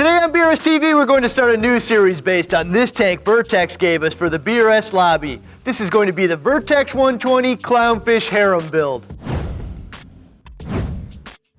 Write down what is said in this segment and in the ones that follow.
Today on BRStv, we're going to start a new series based on this tank Vertex gave us for the BRS lobby. This is going to be the Vertex 120 Clownfish Harem build.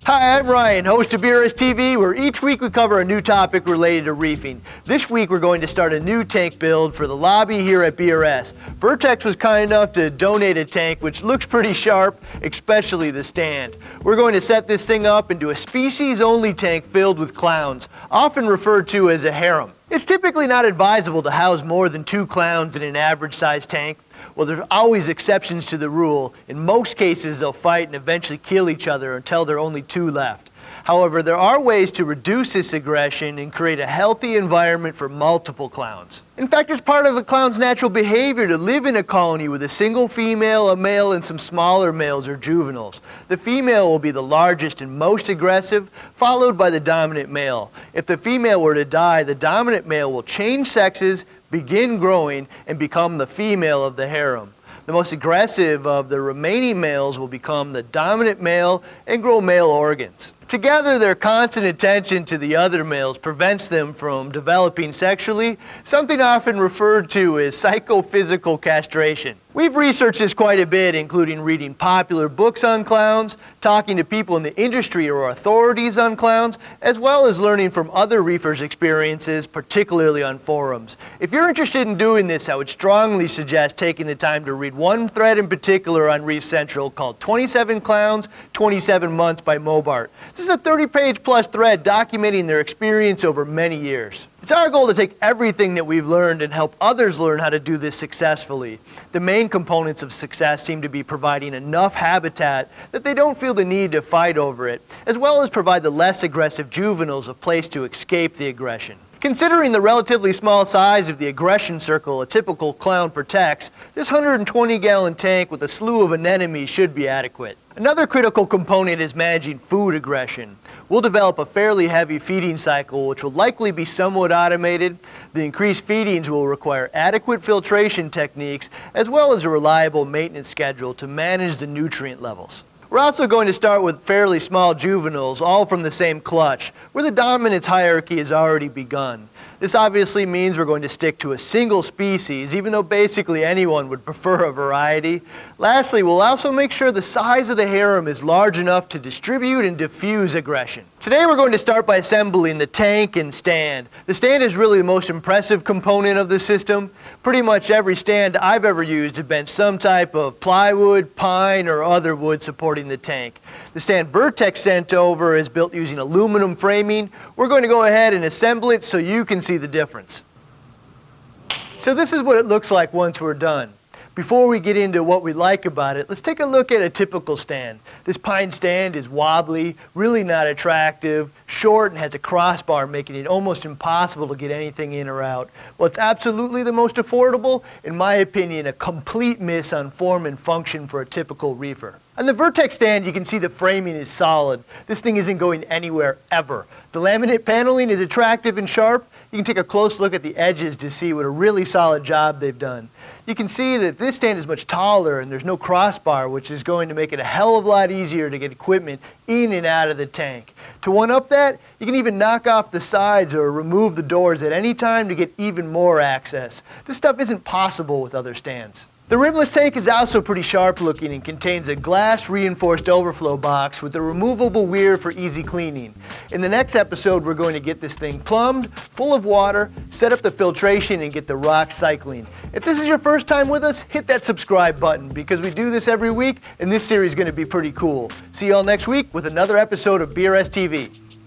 Hi, I'm Ryan, host of BRStv, where each week we cover a new topic related to reefing. This week we're going to start a new tank build for the lobby here at BRS. Vertex was kind enough to donate a tank which looks pretty sharp, especially the stand. We're going to set this thing up into a species-only tank filled with clowns, often referred to as a harem. It's typically not advisable to house more than 2 clowns in an average-sized tank. Well, there's always exceptions to the rule. In most cases, they'll fight and eventually kill each other until there are only 2 left. However, there are ways to reduce this aggression and create a healthy environment for multiple clowns. In fact, it's part of the clown's natural behavior to live in a colony with a single female, a male, and some smaller males or juveniles. The female will be the largest and most aggressive, followed by the dominant male. If the female were to die, the dominant male will change sexes, begin growing, and become the female of the harem. The most aggressive of the remaining males will become the dominant male and grow male organs. Together, their constant attention to the other males prevents them from developing sexually, something often referred to as psychophysical castration. We've researched this quite a bit, including reading popular books on clowns, talking to people in the industry or authorities on clowns, as well as learning from other reefers' experiences, particularly on forums. If you're interested in doing this, I would strongly suggest taking the time to read one thread in particular on Reef Central called 27 Clowns, 27 Months by Mobart. This is a 30-page plus thread documenting their experience over many years. It's our goal to take everything that we've learned and help others learn how to do this successfully. The main components of success seem to be providing enough habitat that they don't feel the need to fight over it, as well as provide the less aggressive juveniles a place to escape the aggression. Considering the relatively small size of the aggression circle a typical clown protects, this 120-gallon tank with a slew of anemones should be adequate. Another critical component is managing food aggression. We'll develop a fairly heavy feeding cycle which will likely be somewhat automated. The increased feedings will require adequate filtration techniques as well as a reliable maintenance schedule to manage the nutrient levels. We're also going to start with fairly small juveniles, all from the same clutch, where the dominance hierarchy has already begun. This obviously means we're going to stick to a single species, even though basically anyone would prefer a variety. Lastly, we'll also make sure the size of the harem is large enough to distribute and diffuse aggression. Today we're going to start by assembling the tank and stand. The stand is really the most impressive component of the system. Pretty much every stand I've ever used has been some type of plywood, pine, or other wood supporting the tank. The stand Vertex sent over is built using aluminum framing. We're going to go ahead and assemble it so you can see the difference. So this is what it looks like once we're done. Before we get into what we like about it, let's take a look at a typical stand. This pine stand is wobbly, really not attractive, short, and has a crossbar making it almost impossible to get anything in or out. Well, it's absolutely the most affordable, in my opinion, a complete miss on form and function for a typical reefer. On the Vertex stand, you can see the framing is solid. This thing isn't going anywhere ever. The laminate paneling is attractive and sharp. You can take a close look at the edges to see what a really solid job they've done. You can see that this stand is much taller and there's no crossbar, which is going to make it a hell of a lot easier to get equipment in and out of the tank. To one-up that, you can even knock off the sides or remove the doors at any time to get even more access. This stuff isn't possible with other stands. The rimless tank is also pretty sharp looking and contains a glass reinforced overflow box with a removable weir for easy cleaning. In the next episode, we're going to get this thing plumbed, full of water, set up the filtration, and get the rock cycling. If this is your first time with us, hit that subscribe button because we do this every week and this series is going to be pretty cool. See you all next week with another episode of BRStv.